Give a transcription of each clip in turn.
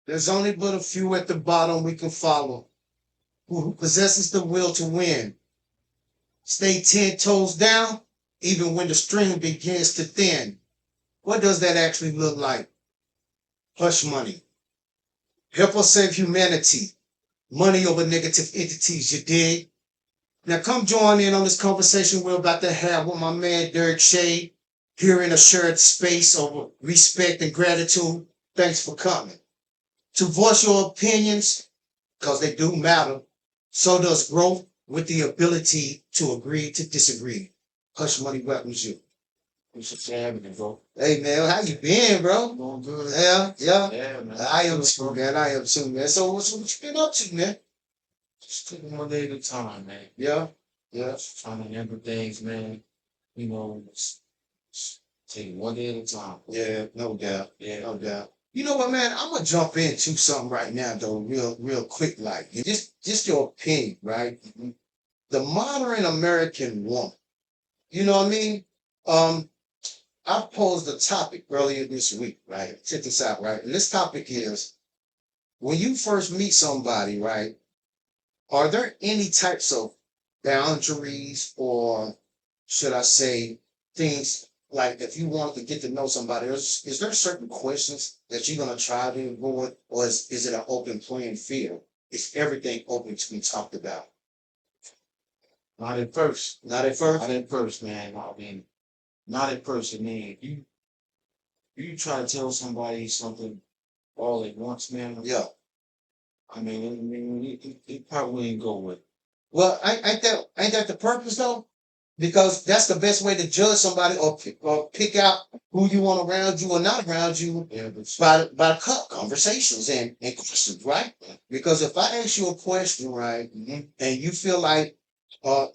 There's only but a few at the bottom we can follow. Who possesses the will to win. Stay 10 toes down, even when the string begins to thin. What does that actually look like? Hush money. Help us save humanity. Money over negative entities, you dig? Now come join in on this conversation we're about to have with my man Derek Shade, here in a shared space of respect and gratitude. Thanks for coming. To voice your opinions, because they do matter, so does growth with the ability to agree to disagree. Hush Money welcomes you. Appreciate you having me, bro. Hey man, how you been, bro? Doing good. Yeah. Man. I am too, man. I am too, man. So what you been up to, man? Just taking one day at a time, man. Yeah. Just trying to handle things, man. Just take one day at a time. Yeah, no doubt. Yeah. No doubt. You know what, man? I'm gonna jump into something right now, though, real quick, like just your opinion, right? The modern American woman. You know what I mean? Um, I posed a topic earlier this week, right? Check this out, right? And this topic is when you first meet somebody, right? Are there any types of boundaries, or should I say things like if you want to get to know somebody, is there certain questions that you're gonna try to avoid, or is it an open playing field? Is everything open to be talked about? Not at first. Not at first. Not at first, man. I mean, not at first. I mean, you try to tell somebody something all at once, man. Yeah. I mean, it probably ain't go with. Well, ain't that the purpose though? Because that's the best way to judge somebody, or pick out who you want around you or not around you, Yeah, but by conversations and questions, right? Because if I ask you a question, right, and you feel like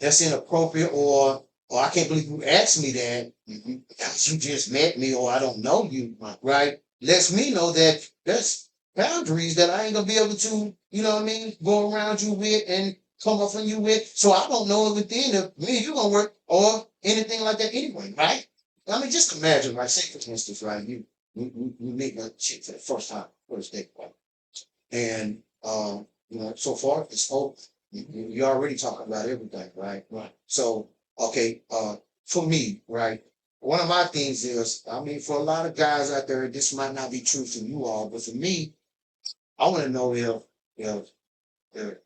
that's inappropriate, or I can't believe you asked me that, because you just met me or I don't know you, right? Lets me know that there's boundaries that I ain't gonna be able to, you know what I mean, go around you with and come up on you with. So I don't know within if me and you gonna work or anything like that anyway, right? I mean, just imagine, like, say for instance, right, you meet a chick for the first time, first date, right? And so far it's open. You already talking about everything, right? right. So okay, for me, right, one of my things is, I mean, for a lot of guys out there, this might not be true for you all, but for me, I want to know if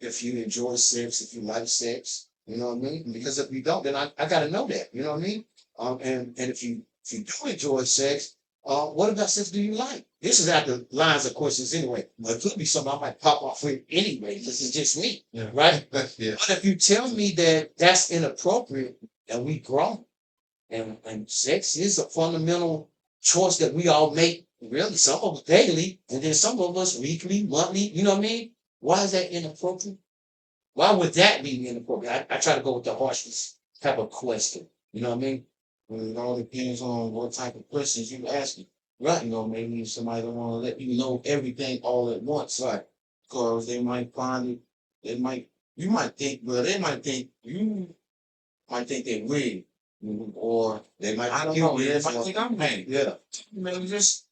if you enjoy sex, if you like sex, you know what I mean? Because if you don't, then I got to know that, you know what I mean? And if you do enjoy sex, what about sex do you like? This is out the lines of questions anyway. But it could be something I might pop off with anyway. This is just me, Yeah. right? Yeah. But if you tell me that that's inappropriate and we grown, and sex is a fundamental choice that we all make, really, some of us daily, and then some of us weekly, monthly, you know what I mean? Why is that inappropriate? Why would that be inappropriate? I try to go with the harshness type of question. You know what I mean? Well, it all depends on what type of questions you asking. Right. Maybe if somebody don't want to let you know everything all at once, Right. because they might find it, you might think, well, they might think you might think they're weird, or They might I don't think know, you they weird, might so- think I'm mad. Yeah. Maybe just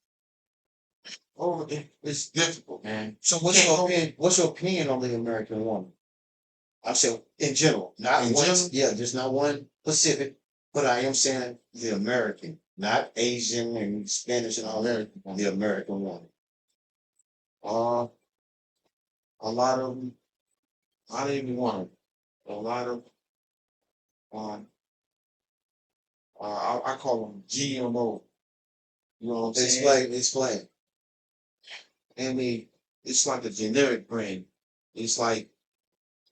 it's difficult, man. So what's your opinion on the American woman? I'm saying in general, not In one, general? yeah, just not one Pacific, but I am saying the American, not Asian and Spanish and all that. The American woman. Uh, a lot of them, not even one of them. A lot of um, I call them GMO. You know what I'm saying? Explain. And it's like a generic brand. It's like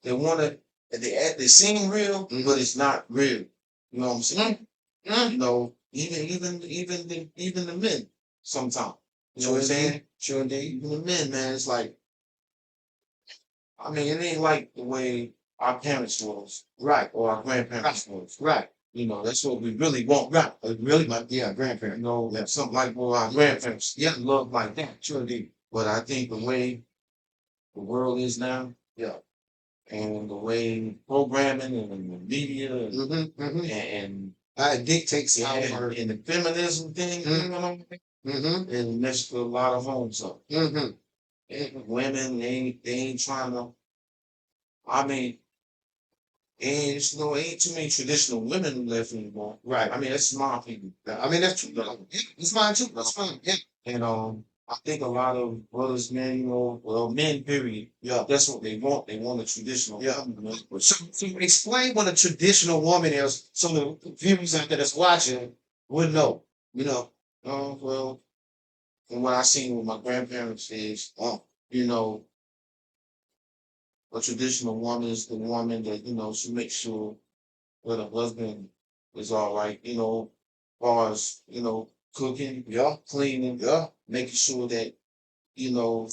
they want to, they seem real, but it's not real. You know what I'm saying? You know, even the men sometimes. You know what I'm saying? Sure indeed. Even the men, man, it's like, I mean, it ain't like the way our parents was, Right. or our grandparents was. Right. That's what we really want. Right. Really, my grandparent. Something like what our grandparents love like that. Sure indeed. But I think the way the world is now, Yeah. and the way programming and the media and It dictates how and the feminism thing, you know what I mean? It messes with a lot of homes up. women, they ain't trying to. I mean, and ain't too many traditional women left anymore. Right. I mean, that's my opinion. I mean, that's true. Yeah, it's mine too. That's fine. Yeah. And I think a lot of brothers, men, well, men, period. Yeah. That's what they want. They want a traditional. Yeah. woman. So explain what a traditional woman is, so the viewers out there that's watching would know. You know. Well, from what I seen with my grandparents is, you know, a traditional woman is the woman that she makes sure that her husband is all right. As far as cooking, Yeah. cleaning, Yeah. making sure that you know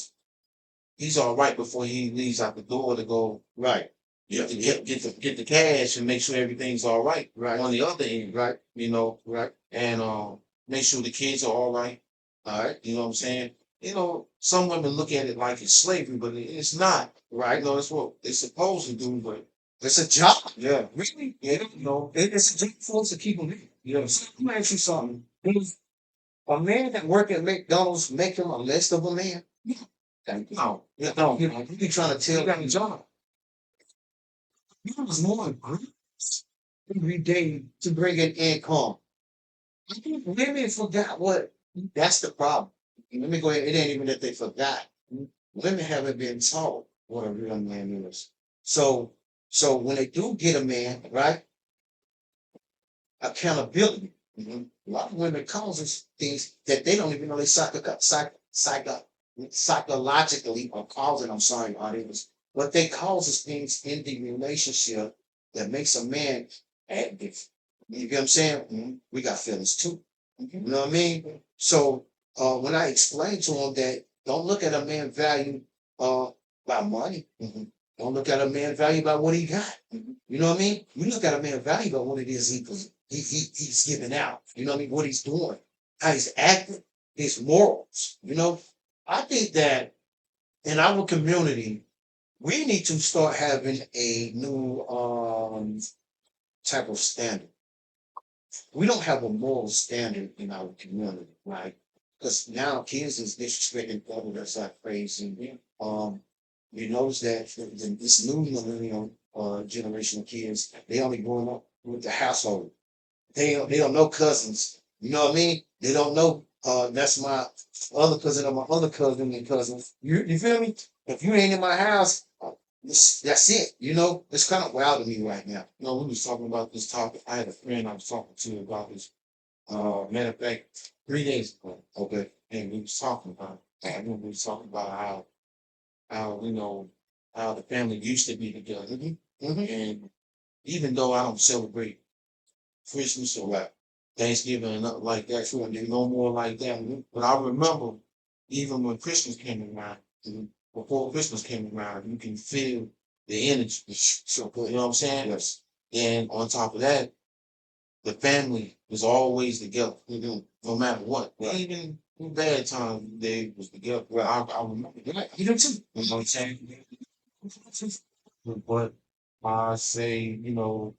he's all right before he leaves out the door to go Right. get the cash and make sure everything's all right. Right. On the other end, Right. right, and make sure the kids are all right. All right. You know what I'm saying? Some women look at it like it's slavery, but it's not. Right. That's what they're supposed to do, but It's a job. yeah, Really? yeah, It's a job for us to keep them in. So let me ask you something. Does a man that work at McDonald's make him a less of a man? no, Yeah. no, You be trying to tell he got a me job. you was more aggressive every day to bring in income. I think women forgot what that's the problem. Let me go ahead. It ain't even that they forgot. Women haven't been taught what a real man is. So when they do get a man, right? Accountability. A lot of women causes things that they don't even know they psychologically are causing. I'm sorry, audience, but they causes things in the relationship that makes a man active. You get what I'm saying? We got feelings too. You know what I mean? So when I explain to them that don't look at a man value by money. Don't look at a man value by what he got. You know what I mean? You look at a man value by what it is he's giving out. You know what I mean? What he's doing, how he's acting, his morals. I think that in our community, we need to start having a new type of standard. We don't have a moral standard in our community, right? Because now kids is disrespecting people that's like crazy. You notice that this new millennial generation of kids, they only growing up with the household. They don't know cousins. You know what I mean? They don't know that's my other cousin or my other cousin and cousin. You feel me? If you ain't in my house, that's it. It's kind of wild to me right now. We was talking about this topic. I had a friend I was talking to about this. Matter of fact, 3 days ago. Okay. And we was talking about. I remember we was talking about how the family used to be together. And even though I don't celebrate Christmas or like Thanksgiving and nothing like that, so I do no more like that. But I remember even when Christmas came around, before Christmas came around, you can feel the energy. So you know what I'm saying? Yes. And on top of that, the family was always together, no matter what. Right. Even in bad times, they was together. Right. I remember that. You do too. You know what I'm saying? But I say,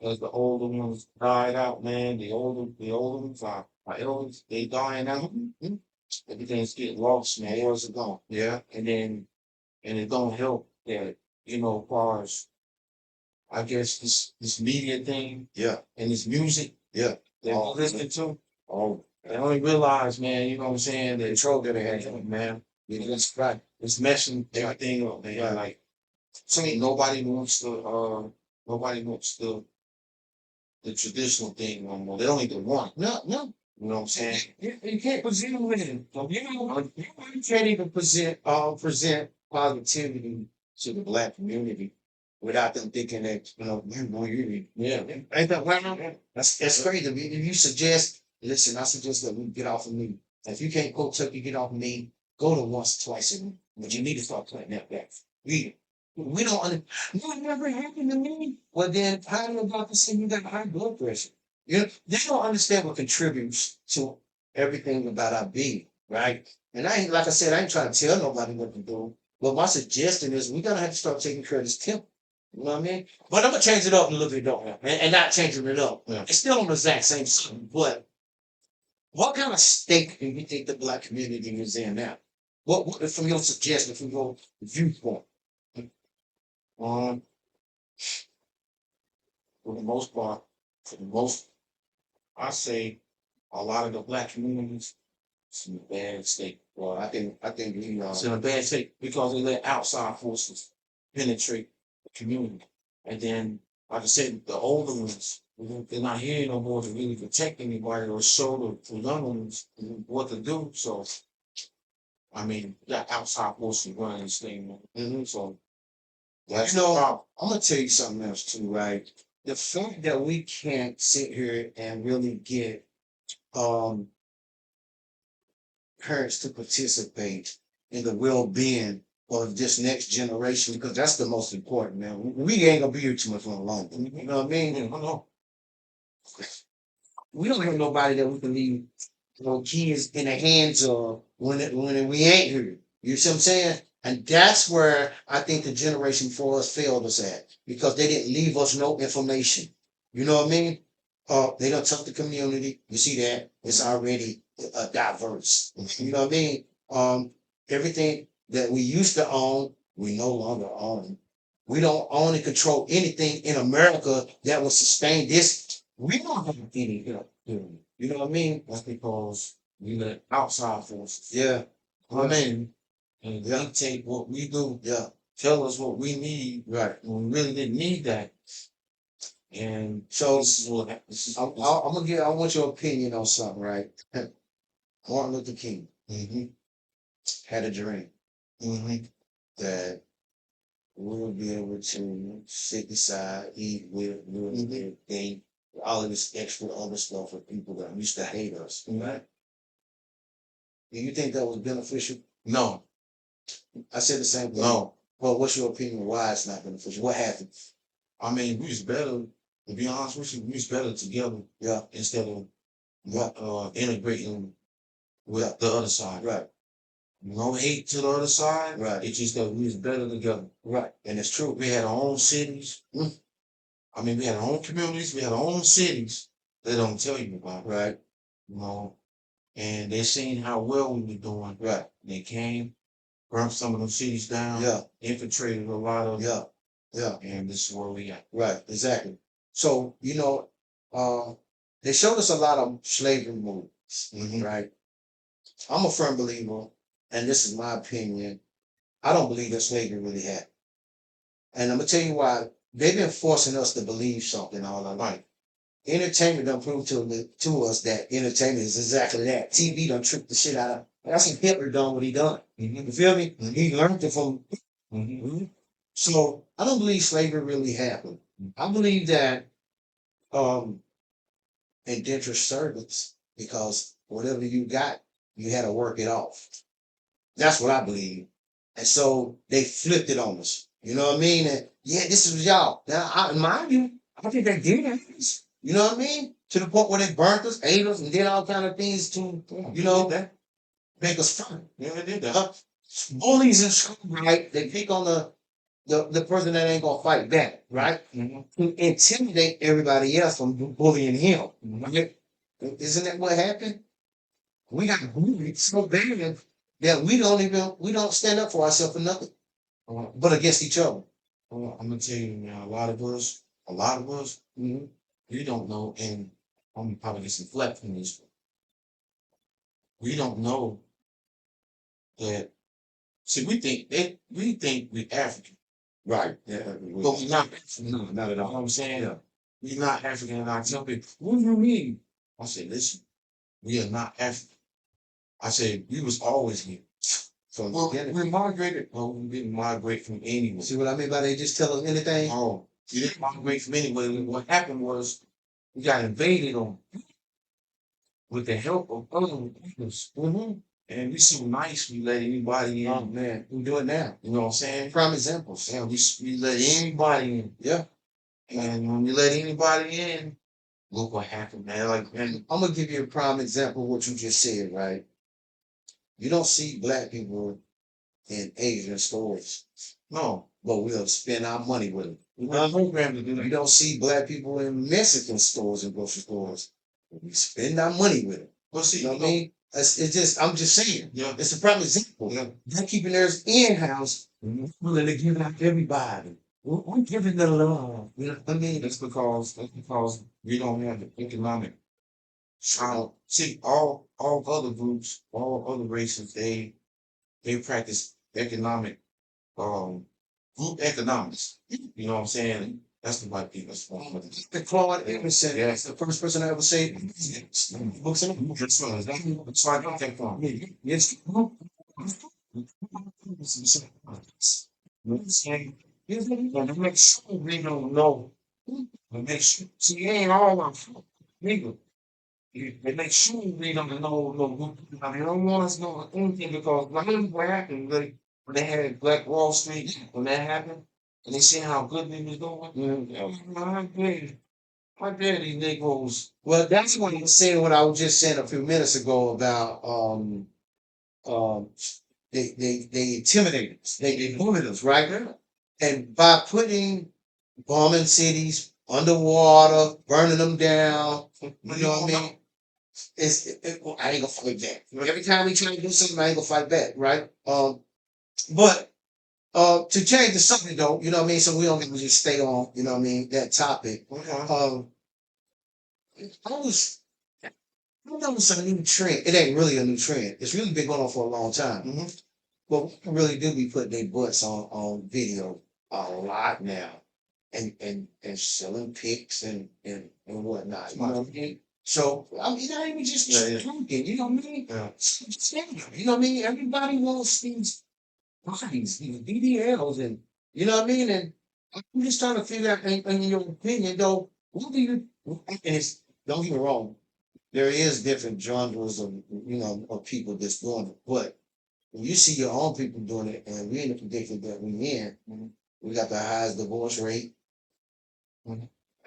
as the older ones died out, man, the older ones are elders, they dying out. Everything's getting lost, man. Years are gone. Yeah. And it don't help that, as far as I guess this media thing Yeah. and this music Yeah. that we listen to. Oh, they only realize, man, you know what I'm saying, the control that they have, man. That's right. It's messing everything up, man. Right. Like, so nobody wants the traditional thing no more. They don't even want it. No, no. You know what I'm saying? You can't present with it. You can't even present positivity to the black community without them thinking that you. Yeah. Ain't that well? That's crazy. If you suggest, listen, I suggest that we get off of me. If you can't go Turkey, get off of me. Go to once, twice a week. But you need to start putting that back. We don't no, it never happened to me. Well, then how are you about to say you got high blood pressure? They don't understand what contributes to everything about our being, right? And I ain't, like I said, I ain't trying to tell nobody what to do. But my suggestion is we gotta have to start taking care of this temple. You know what I mean? But I'm gonna change it up a little bit, don't I? And not changing it up. Yeah. It's still on the exact same something, but what kind of state do you think the black community is in now? What from your suggestion, from your viewpoint? Um, for the most part, for the most, I say a lot of the black communities, it's in a bad state. Well, I think we It's in a bad state because they let outside forces penetrate the community. And then, like I said, the older ones, they're not here no more to really protect anybody or show the young ones what to do. So, I mean, that outside forces running this thing. So that's You know, the problem. I'm gonna tell you something else too, right? The fact that we can't sit here and really get um parents to participate in the well-being of this next generation, because that's the most important, man. We ain't gonna be here too much longer. You know what I mean? Yeah, I know. We don't have nobody that we can leave, kids in the hands of when we ain't here. You see what I'm saying? And that's where I think the generation before us failed us at, because they didn't leave us no information. You know what I mean? They don't touch the community. You see that it's already diverse. You know what I mean? Everything that we used to own, we no longer own. We don't own and control anything in America that will sustain this. We don't have any, you know what I mean? That's because we let outside forces Yeah, come in and Yeah. dictate what we do, yeah, tell us what we need right. when we really didn't need that. And So this is what this is. I'm gonna get. I want your opinion on something, right? Martin Luther King had a dream that we will be able to sit beside, eat with, everything, all of this extra other stuff for people that used to hate us, right? Do you think that was beneficial? No, I said the same thing. no. Well, what's your opinion why it's not beneficial? What happened? I mean, we was better, to be honest with you, we was better together Yeah, instead of yeah, integrating with the other side. right, No hate to the other side. Right. It's just that we was better together. right. And it's true. We had our own cities. I mean, we had our own communities. We had our own cities. They don't tell you about, Right, you know. And they seen how well we were doing. right. They came, burnt some of them cities down. Yeah, Infiltrated a lot of them. yeah, yeah. And this is where we at. Right, exactly. So, they showed us a lot of slavery movies, right? I'm a firm believer, and this is my opinion. I don't believe that slavery really happened. And I'm gonna tell you why. They've been forcing us to believe something all our life. Entertainment done proved to us that entertainment is exactly that. TV done tricked the shit out of. That's what Hitler done what he done. You feel me? He learned it from. So I don't believe slavery really happened. I believe that indentured servants, because whatever you got, you had to work it off. That's what I believe. And so they flipped it on us. You know what I mean? And yeah, this is y'all. Now, mind you, I think they did that. You know what I mean? To the point where they burnt us, ate us, and did all kind of things to, that. make us fun. Yeah, they did that. Bullies in school, right? They pick on the person that ain't gonna fight back, right? To intimidate everybody else from bullying him. Right? Isn't that what happened? We got bullied so bad that we don't stand up for ourselves for nothing, but against each other. Well, I'm gonna tell you, man, a lot of us, we don't know, and I'm gonna probably get some flack from this. We don't know that. See, we think we're African, Right. Yeah. but we're not African. No, not at You know all. what I'm saying? Yeah. We're not African, and I tell people, "What do you mean?" I say, "Listen, we are not African." I said, "We was always here." From the Well, beginning. we migrated. Well, we didn't migrate from anywhere. See what I mean by they just tell us anything? Oh, we didn't migrate from anywhere. What happened was we got invaded on with the help of other peoples. And we so nice, we let anybody in. Oh man, we do it now. You know what I'm saying? Prime examples. And we let anybody in. Yeah. And when we let anybody in, look what happened, man. Like, man, I'm gonna give you a prime example of what you just said, right? You don't see black people in Asian stores, no, but we'll spend our money with them. we weren't programmed to do You that. don't see black people in Mexican stores and grocery stores, but we spend our money with them. But see, You know what I mean? It's just, I'm just saying. Yeah. It's a prime example. Yeah. They're keeping theirs in-house. Mhm. Willing to give it out to everybody. We're giving the love. You know what I mean? That's because we don't have the economic. See, all other groups, all other races, they practice economic group economics. You know what I'm saying? That's the white people. That's The Claude Emerson Yeah. is the first person I ever say books in the That's why I don't think from. Yes. To make sure we don't know. To make sure, see, it ain't all our fault. Nigga, they make sure we don't know no. I mean, they don't want us to know anything because like what happened when they had Black Wall Street when that happened and they seen how good they was doing. My daddy Negroes. Well, that's what I was saying. What I was just saying a few minutes ago about um they intimidated us. They bullied us, right? And by putting bombing cities underwater, burning them down, you know what I mean? I ain't gonna fight back. Every time we try to do something, I ain't gonna fight back, right? But to change the subject though, you know what I mean? So we don't just stay on, you know what I mean, that topic. I was I noticed a new trend. It ain't really a new trend. It's really been going on for a long time. But we really do be putting their butts on video a lot now. And selling pics and whatnot. You know what I mean? So I mean, not even just talking, you know what I mean? Yeah. You know what I mean? Everybody wants these bodies, these BBLs, and you know what I mean? And I'm just trying to figure out, in your opinion, though, what do you? And it's don't get me wrong, there is different genres of of people that's doing it, but when you see your own people doing it, and we're in the condition that we're in, we got the highest divorce rate.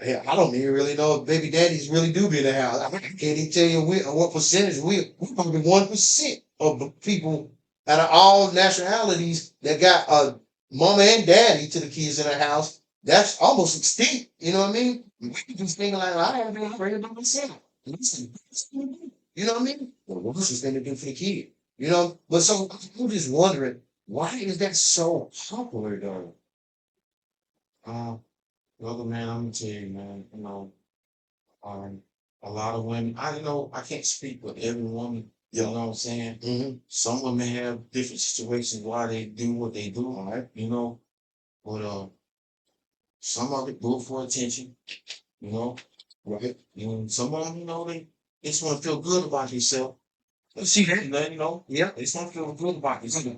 Yeah, I don't even really know if baby daddies really do be in the house. I can't even tell you what percentage we probably 1% of the people out of all nationalities that got a mama and daddy to the kids in the house. That's almost extinct. You know what I mean? We just thinking like, I haven't been afraid by myself. Listen, you know what I mean? Well, what's this thing to do for the kid? You know? But so I'm just wondering, why is that so popular though? Uh, Brother man, I'm gonna tell you, man, um, a lot of women, I know I can't speak with every woman, you know what I'm saying? Mm-hmm. Some women have different situations why they do what they do, all right, but some of it do it for attention, you know, Right. and some of them, they just want to feel good about themselves. See that? Yeah, they just want to feel good about themselves.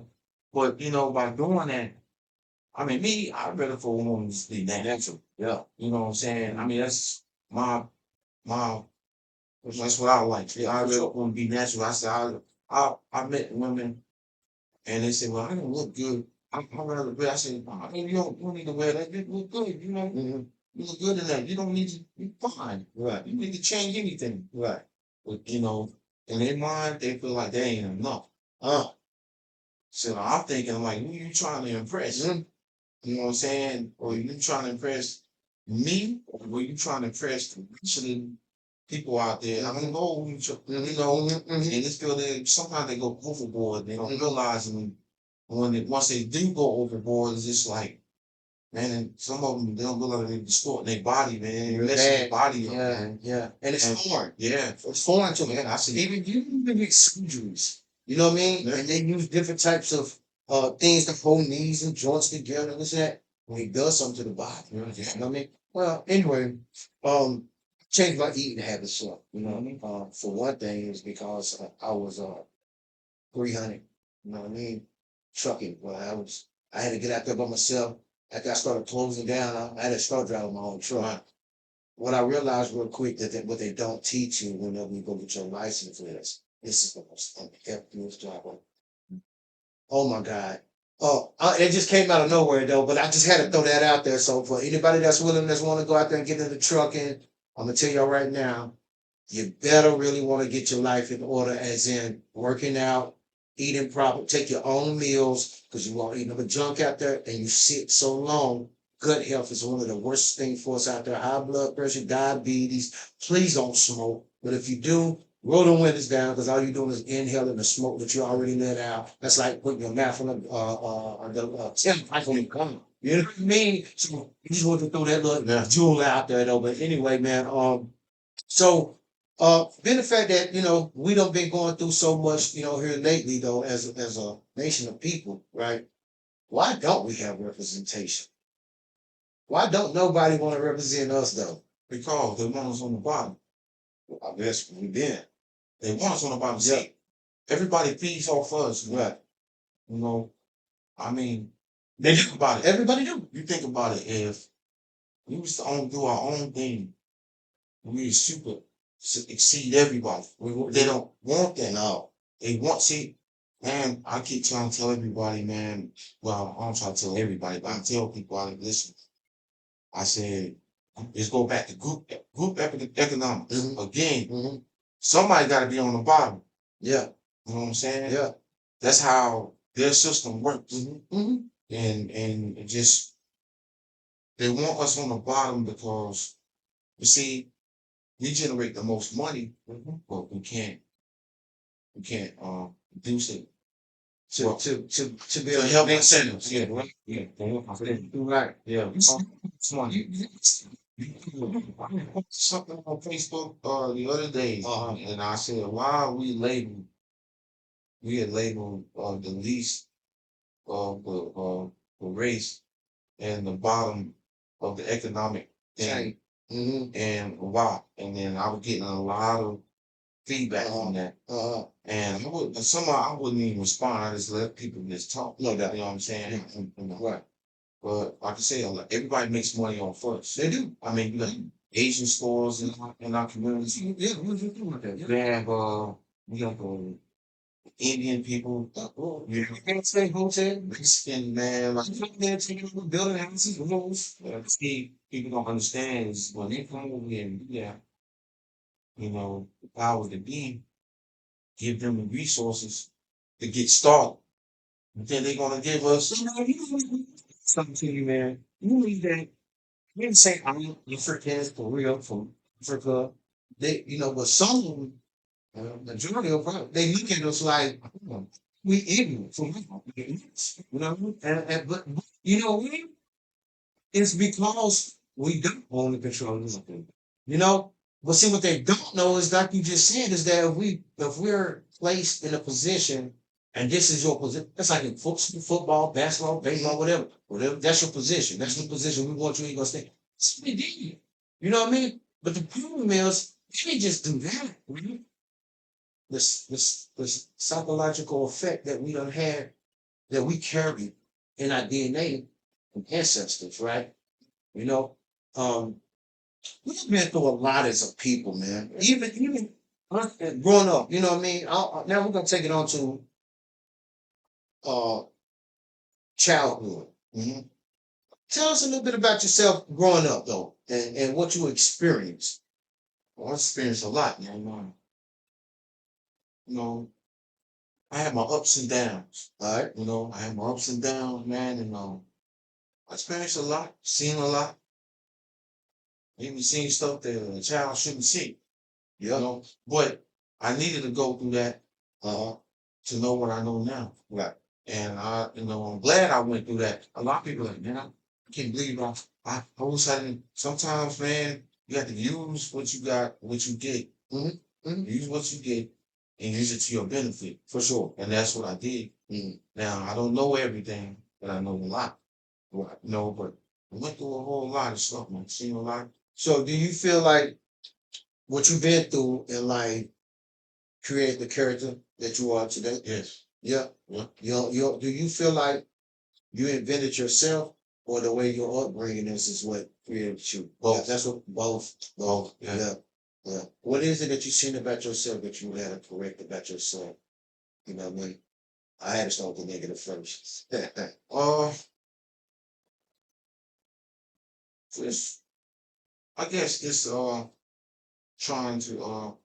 But by doing that, I mean, me, I'd rather for a woman to just be natural. Yeah. You know what I'm saying? I mean, that's my that's what I like. Yeah, I really want to be natural. I said I met women and they said, well, I don't look good. I'm rather wear. I said, I mean, you don't need to wear that. You look good, You look good in that. You don't need to be fine. Right. You need to change anything. Right. But in their mind, they feel like they ain't enough. So I'm thinking like, who you trying to impress? You know what I'm saying? Or you trying to impress me? Or were you trying to impress the rest of the people out there? I don't know. And it's feel that sometimes they go overboard. They don't realize once they do go overboard, it's just like, man, and some of them, they don't realize they distort their body, man. They're messing their body up, man. Yeah. And it's foreign. Yeah. It's foreign to me. Yeah, I see. Even you even get surgeries. You know what I mean? Yeah. And they use different types of things to hold knees and joints together and this and that. When it does something to the body. Yeah. You know what I mean? Well, anyway, changed my eating habits some. You know what I mean? For one thing is because I was 300. You know what I mean? Trucking. Well, I had to get out there by myself. After I started closing down, I had to start driving my own truck. What I realized real quick what they don't teach you whenever you go get your license is this is the most unhealthiest job. Oh my God. Oh, it just came out of nowhere though, but I just had to throw that out there. So for anybody that's want to go out there and get into the trucking, I'm gonna tell y'all right now, you better really want to get your life in order, as in working out, eating proper, take your own meals, because you won't eat no junk out there, and you sit so long. Gut health is one of the worst things for us out there. High blood pressure, diabetes. Please don't smoke. But if you do, Roll the windows down because all you're doing is inhaling the smoke that you already let out. That's like putting your mouth on the tailpipe on the gun. You know what I mean? So you just want to throw that little jewel out there though. But anyway, man, so being the fact that we don't been going through so much, here lately though, as a nation of people, right? Why don't we have representation? Why don't nobody want to represent us though? Because they want us on the bottom. I guess we been. They want us on the bottom. Yeah. See, everybody feeds off us. Right. You know, I mean, They think about it. Everybody do. You think about it. If we used to do our own thing, we super exceed everybody. They don't want that. No. They want, see, man, I keep trying to tell everybody, man. Well, I don't try to tell everybody, but I tell people, listen, I said, let's go back to group economics. Again, somebody got to be on the bottom. Yeah. You know what I'm saying? Yeah. That's how their system works. Mm-hmm. And it just, they want us on the bottom because, you see, we generate the most money, but we can't reduce it To be to able help make incentives. Yeah, sense. right. Yeah, Right. yeah. Money. I posted something on Facebook the other day, and I said, why are we had labeled the least of the race and the bottom of the economic thing, and why? And then I was getting a lot of feedback on that. And somehow I wouldn't even respond. I just let people just talk. No doubt. You know what I'm saying? Right. But like I say, everybody makes money on first. They do. I mean, you got Asian stores in our community. Yeah, what you doing with that? They have we got Indian people. You can't say hotel. Mexican man, like they're taking over building houses, roofs. See, people don't understand is when they come over here and do that, the power to be, give them the resources to get started. But then they're gonna give us something to you, man. You need that. You didn't say I'm Africans for real from Africa. They, but some of them, majority of them, they look at us like we ignorant from but what? It's because we don't own the control of something. But see what they don't know is like you just said is that if we're placed in a position and this is your position, that's like in football, basketball, baseball, whatever. That's your position. That's the position we want you to go stay. That's what they did. You know what I mean? But the problem is they just do that. Right? This psychological effect that we don't have that we carry in our DNA and ancestors, right? You know, um, we've been through a lot as a people, man. Even us growing up, you know what I mean. Now we're gonna take it on to uh, childhood. Tell us a little bit about yourself growing up, though, and what you experienced. Well, I experienced a lot, man. I had my ups and downs. All right. I had my ups and downs, man, and I experienced a lot, seen a lot, even seen stuff that a child shouldn't see. Yeah. But I needed to go through that to know what I know now. Right. And I'm glad I went through that. A lot of people are like, man, I can't believe I always had. Sometimes, man, you have to use what you got, what you get. Use what you get and use it to your benefit. For sure. And that's what I did. Now, I don't know everything, but I know a lot. Right. But I went through a whole lot of stuff, man. Seen a lot. So do you feel like what you've been through in life create the character that you are today? Yes. Yeah. Yeah. Do you feel like you invented yourself or the way your upbringing is what created you? Both. Yeah, that's what both. Yeah. Yeah. What is it that you've seen about yourself that you had to correct about yourself? You know what I mean? I had to start with the negative first. Just, I guess it's trying to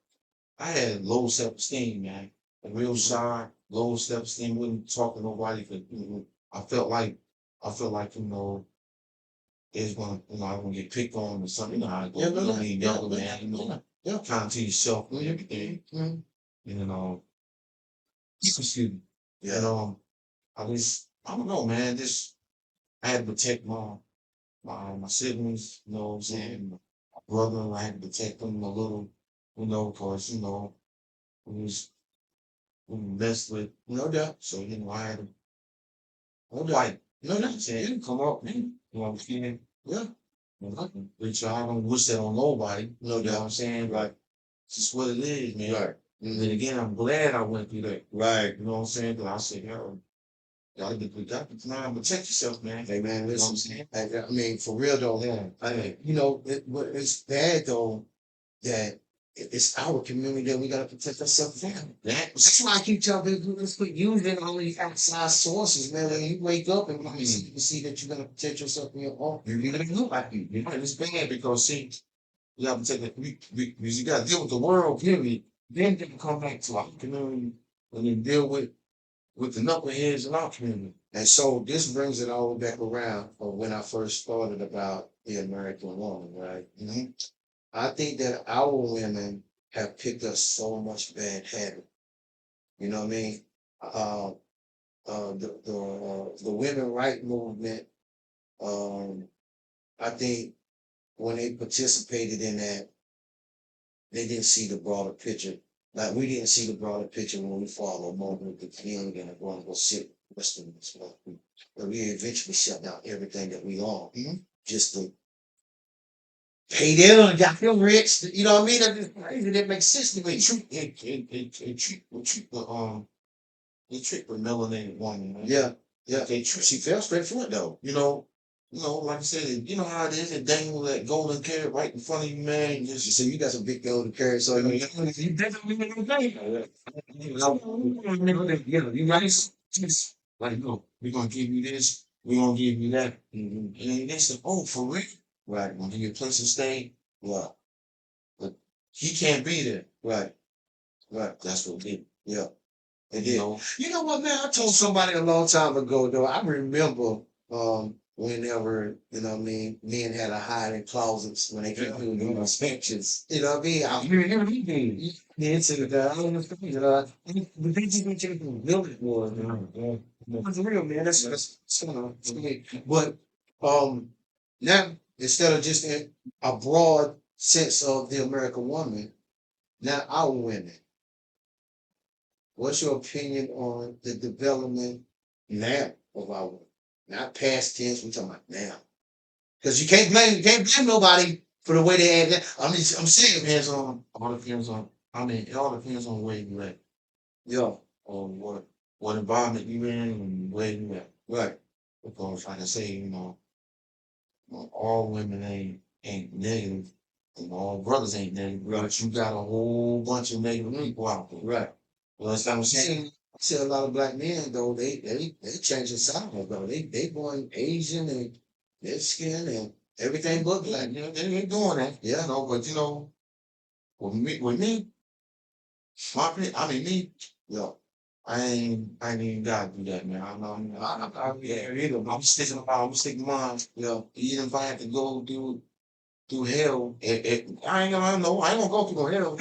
I had low self-esteem, man. Real shy, low self-esteem, wouldn't talk to nobody. I felt like, it's gonna, I'm gonna get picked on or something. You know how it goes. Yeah, Younger man, Yeah. kind to yourself and everything. And excuse me. Yeah. And I don't know, man. I had to protect my siblings. You know what I'm saying? My brother, I had to protect them a little. Because we was we messed with. No doubt. So I had to No doubt. fight. No I'm doubt. saying, Yeah. come up, man. You know what I'm saying? Yeah. Which I don't wish that on nobody. No You know what doubt. I'm saying? Right. It's just what it is, man. Right. And then again, I'm glad I went through that. Right. You know what I'm saying? Because I said, yo, gotta protect yourself, man. Hey man, You know what I'm listen. saying? I mean, for real though, Yeah. it's bad though that it's our community that we gotta protect ourselves from. That's why I keep telling people, let's quit using all these outside sources, man. When you wake up and you see that you're gonna protect yourself from your own, You gotta look like you. And it's bad because see, you gotta protect it. Because you gotta deal with the world, period. Then they can come back to our community and then deal with the knuckleheads in our community. And so this brings it all the way back around for when I first started about the American woman, right? I think that our women have picked up so much bad habit. You know what I mean? Uh, the women right movement. I think when they participated in that, they didn't see the broader picture. Like we didn't see the broader picture when we followed Martin Luther King and going to go sit Westerners. But we eventually shut down everything that we own just to pay them and got them rich. You know what I mean? That's just crazy. That makes sense to me. They trick the melanated woman, man. Yeah, yeah. They trick. She fell straight for it though. Like I said, you know how it is. They dangle that golden carrot right in front of you, man. She said, "You got some big golden carrots on you." You definitely make a thing. You guys just like, no, we're gonna give you this, we're gonna give you that. And then they said, oh, for real? Right, we're gonna give you a place to stay. Well, but he can't be there. Right, Right, that's what they did. yeah. It You did. know, You know what, man? I told somebody a long time ago, though. I remember whenever, you know what I mean, men had a hiding closets when they came through the inspections. You know what I mean? Yeah, into the, I don't know, but they just didn't check the building was, It's real, man. That's great. But now, instead of just a broad sense of the American woman, now our women. What's your opinion on the development now of our women? Not past tense, we're talking about now. Because you can't blame nobody for the way they act. I'm saying, man. it all depends on where you at, Yeah, on what environment you in and where you at. right. Because like I say, all women ain't negative, and all brothers ain't negative. Right. But you got a whole bunch of negative people out there. Right. You understand what I'm saying? I see a lot of black men though, they changing sides though. They going Asian and their skin and everything but black. They ain't doing that. Yeah. But with me, me, Yeah. I ain't even gotta do that, man. I'm sticking mine. Yeah. Even if I have to go through hell, I ain't gonna know. I ain't gonna go through hell.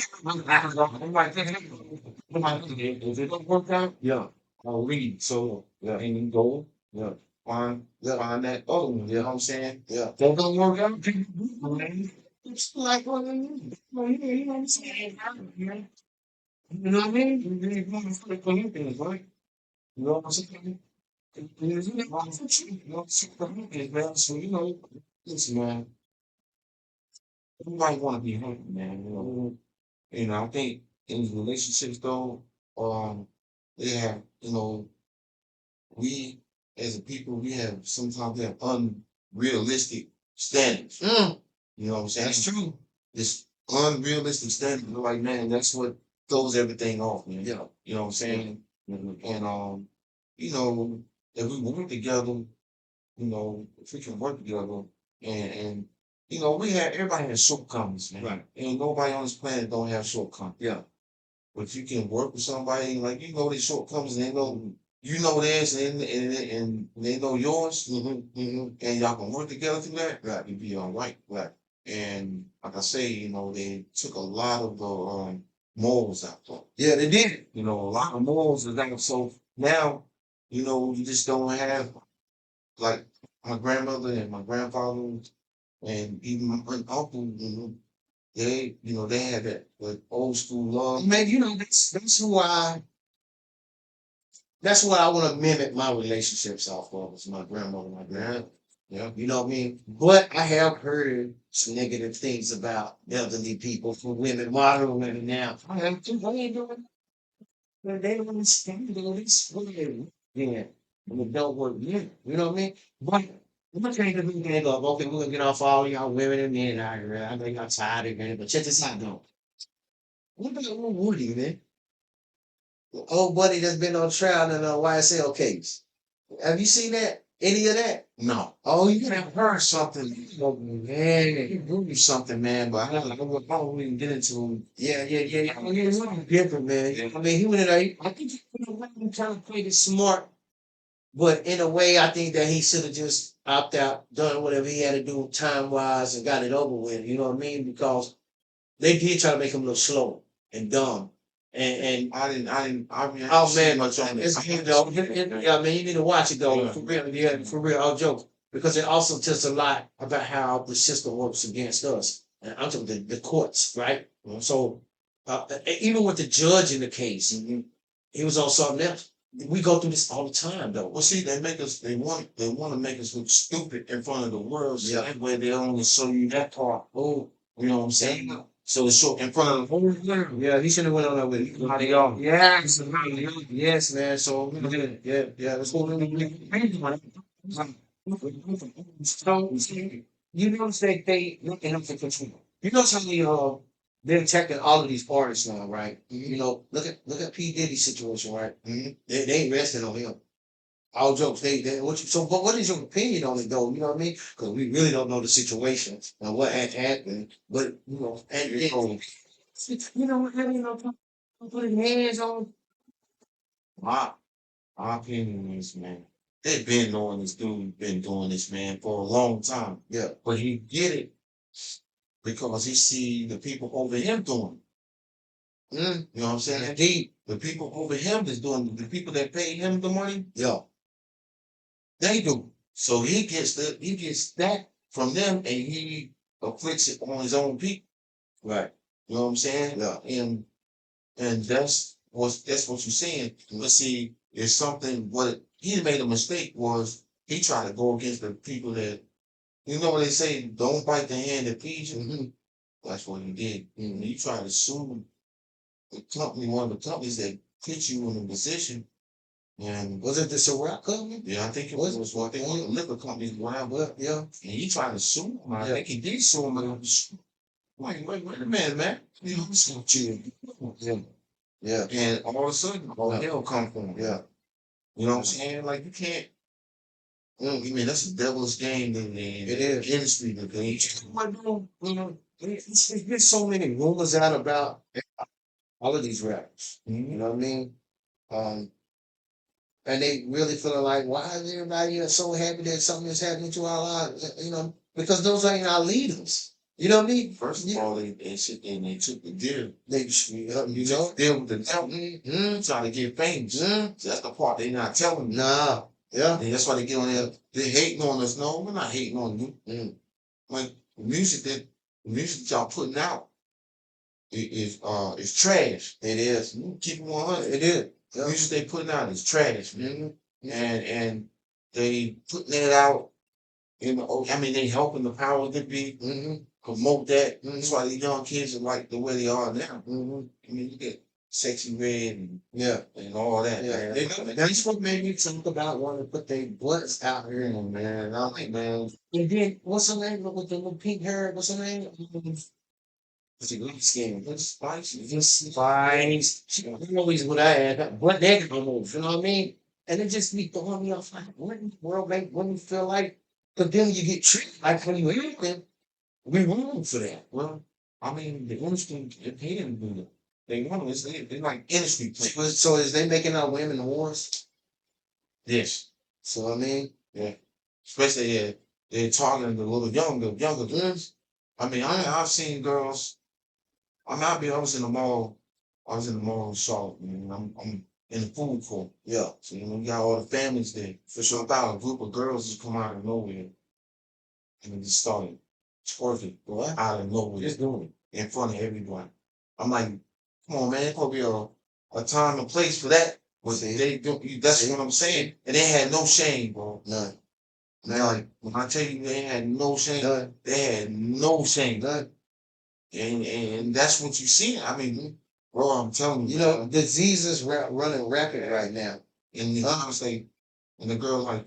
If it don't work out, Yeah. I'll leave. So Yeah. and then go Yeah. find Yeah. find that other one. You know what I'm saying? Yeah. That don't work out, man. It's like what you know what I'm saying? You know what I mean? You want to flip on things, right? You know what I'm saying? Man. So listen, man. Everybody want to be happy, man. I think in relationships though, they have, we as a people, we have sometimes have unrealistic standards. You know what I'm saying? That's true. This unrealistic standard, like man, that's what throws everything off, man. Yeah. You know what I'm saying? And you know, if we work together, if we can work together and we have everybody has shortcomings, man. Right. And nobody on this planet don't have shortcomings. Yeah. But you can work with somebody like their shortcomings and they know you know theirs and they know yours, and y'all can work together through that, right, you'll be all right. Right. And like I say, they took a lot of the morals out of it. Yeah, they did. A lot of morals are out. So now, you just don't have like my grandmother and my grandfather and even my aunt and uncle, they had that like old school love. Man, that's what I want to mimic my relationships off of, is my grandmother, my grandma. Yeah. You know what I mean? But I have heard some negative things about elderly people, for women, modern women now. I have too. They ain't doing it. They don't understand all this. Yeah. And it don't work. Yeah. You know what I mean? But what kind of thing they go, okay, we're gonna get off all y'all women and men out here. I know y'all tired of it, but check this out though. What about old Woody, man? Old buddy that's been on trial in a YSL case. Have you seen that? Any of that? No. Oh, you I can. heard something. Oh, man. He knew something, man, but I don't even get into. Yeah. Oh, yeah, it's something different, man. Yeah. I mean, he went in there. I think he went around trying to play this smart, but in a way, I think that he should have just opted out, done whatever he had to do time wise, and got it over with. You know what I mean? Because they did try to make him look slow and dumb. And oh man, much on it. it's good though. Yeah, I mean, you need to watch it though. Yeah. For real, yeah, for real. I'll joke, because it also tells a lot about how the system works against us. And I'm talking the courts, right? So even with the judge in the case, he was on something else. We go through this all the time, though. Well, see, they want to make us look stupid in front of the world. So Yeah. that way they only show you that part. Oh, you know what I'm saying? So it's so in front of the whole world. Yeah, he should have went on there with it. How they are. Yes, yes, man. So yeah. That's what so you notice that they looking up for control. You notice how they're attacking all of these artists now, right? You know, look at P Diddy's situation, right? They ain't resting on him. All jokes, but what is your opinion on it though? You know what I mean? Because we really don't know the situation and what had happened. But putting hands on. My my opinion is, man, they've been knowing this dude been doing this, man, for a long time. Yeah. But he get it because he see the people over him doing it. You know what I'm saying? Indeed. The people over him is doing it. The people that pay him the money, Yeah. they do. So he gets that from them, and he afflicts it on his own people. Right. You know what I'm saying? Yeah. And that's what you're saying. But see, it's something. What he made a mistake was he tried to go against the people that, what they say, don't bite the hand that feeds you. That's what he did. He tried to sue the company, one of the companies that put you in a position. And Was it the Ciroc company? yeah, I think it was one thing. One of the liquor companies went out, but Yeah. and he tried to sue him. I Yeah. think he did sue him. Wait a minute, man. You know, this is chill. Yeah. Yeah. And all of a sudden, all Yeah. hell come from him. Yeah. You know what I'm saying? Like you can't. I mean, that's a devil's game in the It is. industry. The game. There's so many rumors out about all of these rappers. You know what I mean? Um, and they really feeling like, why is everybody so happy that something is happening to our lives? You know, because those ain't our leaders. You know what I mean? First of all, they sit there and they took the deal. They, Deal with the devil, trying to get famous. So that's the part they not telling you. Nah. Yeah. And that's why they get on there. They hating on us. No, we're not hating on you. Like the music y'all putting out is trash. It is. Keep it 100. It is. Yeah. Music they putting out is trash, man. And they putting it out. I mean, they helping the power that be promote that. That's why these young kids are like the way they are now. I mean, you get Sexy Red and all that. Yeah. Man. That's what made me think about wanting to put their butts out here. Man, I'm like, man, And then what's her name with the little pink hair? What's her name? What's the light skin? it's spicy. Just spice. She always what I had, but that almost, you know what I mean? And it just be throwing me off like, what in the world make women feel like? But then you get treated like when you hear them, we wrong for that. Well, I mean, the industry, if he didn't do it, they want us. They're like industry players. So is they making our women whores? Yes. So I mean, Yeah. Especially they're targeting the little younger girls. I mean, I've seen girls. I was in the mall. I was in the mall in Charlotte, man. I'm in the food court. Yeah. So, you got all the families there. For sure, about a group of girls just come out of nowhere and they just started twerking out of nowhere. Just doing it in front of everyone. I'm like, come on, man. It's supposed to be a time and place for that. But they do. That's what I'm saying. And they had no shame, bro. None. Like, when I tell you they had no shame, None. they had no shame. None. And that's what you see. I mean, bro, I'm telling you. You know, diseases running rapid right now. And the guys like, and the girl like,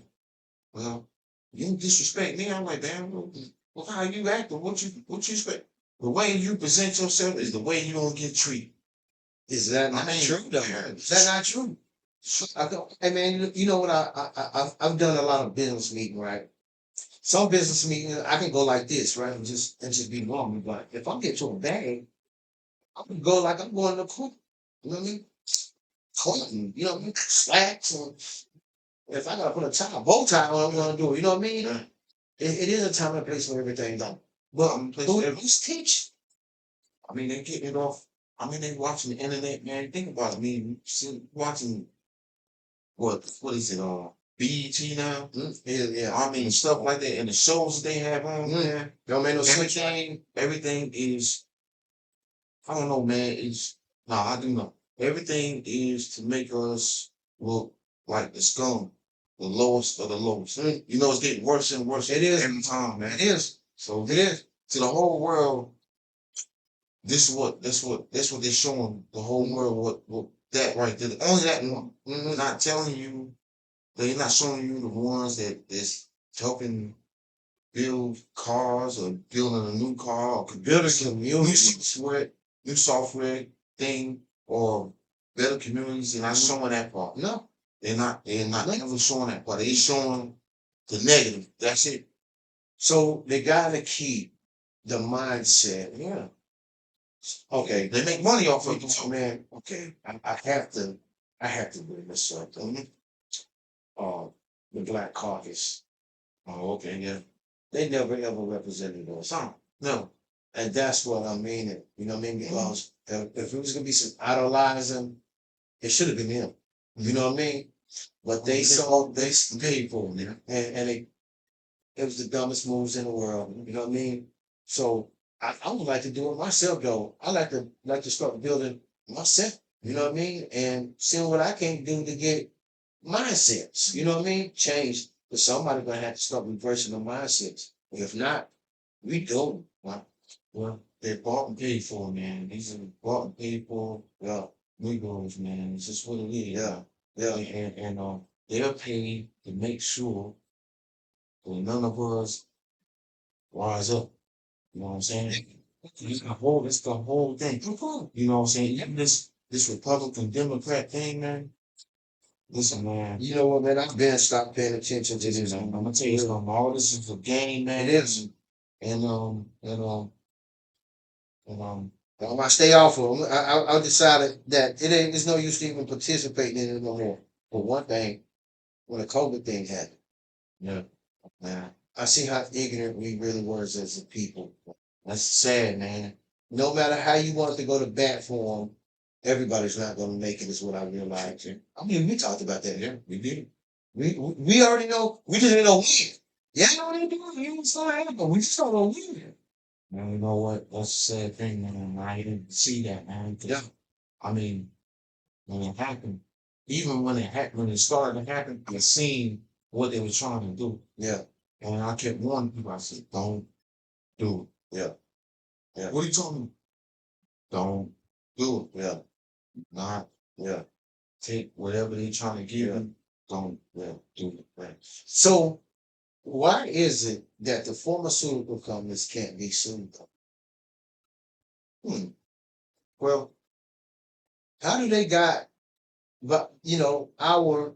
well, you disrespect me. I'm like, damn, well, how you acting? What you expect? The way you present yourself is the way you gonna get treated. Is that not true though? Is that not true? Hey man, you know what? I've done a lot of business meeting, right? Some business meeting, I can go like this, right, and just be normal. But if I get to a bag, I can go like I'm going to court. You know what I mean? Cotton, you know what I mean? Slacks, and if I gotta put a bow tie on, I'm gonna do it. You know what I mean? It is a time and place for everything, though. But who's teach? I mean, they getting it off. I mean, they watching the internet, man. Think about it. I mean, watching what is it? BET now. Yeah. I mean, stuff like that, and the shows they have on there. Don't make no sense. Everything is. I don't know, man. I do know. Everything is to make us look like the scum, the lowest of the lowest. You know, it's getting worse and worse. It is every time, man. It is. So it is to the whole world. That's what they're showing the whole world. What that right there. Only that one. Not telling you. They're not showing you the ones that's helping build cars or building a new car or building a new software thing or better communities. They're not showing that part. No, they're not ever showing that part. They're showing the negative. That's it. So they gotta keep the mindset. Yeah. Okay. They make money off of it, man. Okay. I have to bring this up. The Black Caucus. Oh, okay, yeah. They never ever represented us. No. And that's what I mean. You know what I mean? Because if it was gonna be some idolizing, it should have been him. You know what I mean? But they paid for him, and it was the dumbest moves in the world. You know what I mean? So I would like to do it myself though. I like to start building myself. You know what I mean? And seeing what I can do to get mindsets. You know what I mean? Change. But somebody gonna have to start reversing the mindsets. If not, we do. Well, they're bought and paid for, man. These are bought and paid for Negroes, man. It's just what it is. Yeah. And they're paid to make sure that none of us rise up. You know what I'm saying? It's the whole thing. You know what I'm saying? Even this Republican Democrat thing, man. Listen, man. You know what, man? I've been stopped paying attention to this. I'm gonna tell you something. All this is a game, man. It is. And I stay off of them. I decided that there's no use to even participating in it no more. But one thing, when the COVID thing happened, man, I see how ignorant we really were as a people. That's sad, man. No matter how you want to go to bat for them, everybody's not going to make it. Is what I realized. I mean, we talked about that. Yeah, we did. We already know. We just didn't know when. Yeah, I know what they doing. You saw it happen. We just don't know when. Man, you know what? That's a sad thing, man. I didn't see that, man. Yeah. I mean, when it happened, even when it started to happen, I seen what they were trying to do. Yeah. And I kept warning people. I said, don't do it. Yeah. What are you talking about? Don't do it. Yeah. Not. Yeah. Take whatever they're trying to give you. Don't do it. Right. So why is it that the pharmaceutical companies can't be sued? Well, how do they got, but our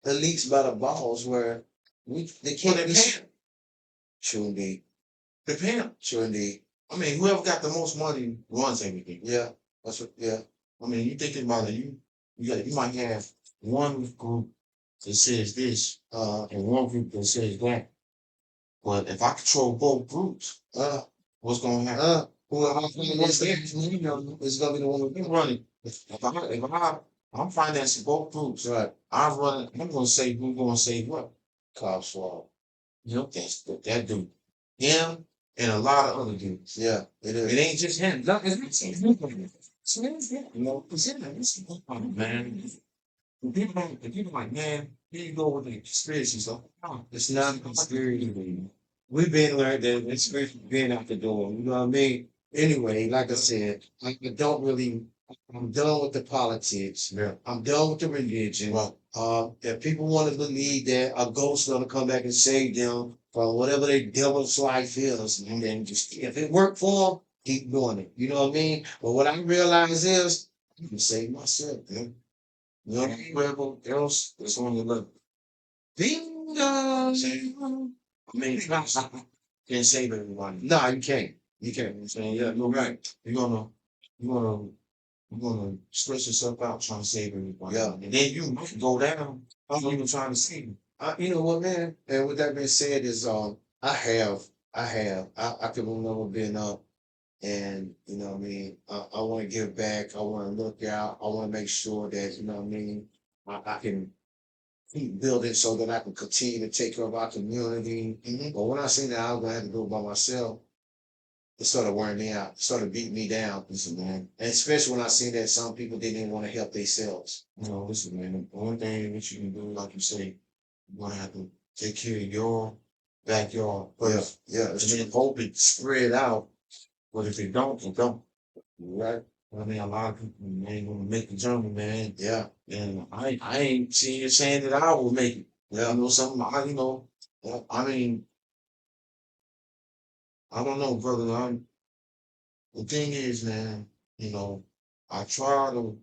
elites by the balls where they can't be sued? True indeed. True indeed. I mean, whoever got the most money runs everything. Yeah, that's what. Yeah. I mean, you thinking about it, you might have one group that says this, and one group that says that. But if I control both groups, what's gonna happen? Whoever It's gonna be the one who's been running. I'm financing both groups. right, I'm gonna say who's gonna say what? cops fault. You know, that dude. Him and a lot of other dudes. Yeah, it is. It ain't just him. No, it's him. You know, it's him. Man. And people like, man, here you go with the conspiracy stuff. No, It's not a conspiracy. We've been learned that it's being out the door. You know what I mean? Anyway, like I said, I don't really. I'm done with the politics. Yeah. I'm done with the religion. Right. If people want to believe that a ghost gonna come back and save them from whatever their devil's life is, and then just if it worked for them, keep doing it. You know what I mean? But what I realize is, I can save myself. Yeah. You know, whoever else is on your level. Bingo. I mean, can't save everybody. No, you can't. You You know can't. what I'm saying? Yeah, you're right. You're gonna stress yourself out trying to save everybody. Yeah. And then you might go down. I'm even trying to save you. You know what, man? And with that being said, is I can remember being up, and you know what I mean. I want to give back. I want to look out. I want to make sure that you know what I mean. I can keep building so that I can continue to take care of our community. But when I see that I'm gonna have to do it by myself, it sort of wearing me out, sort of beat me down. Listen, man. And especially when I see that some people didn't even want to help themselves. You know, listen, man. The only thing that you can do, like you say, you're gonna have to take care of your backyard first. Yeah, And then hope it spread out. But if it don't, it don't. right. I mean, a lot of people ain't gonna make the journey, man. Yeah, And I ain't seeing you saying that I will make it. yeah. You know, I mean, I don't know, brother. The thing is, man, you know, I try to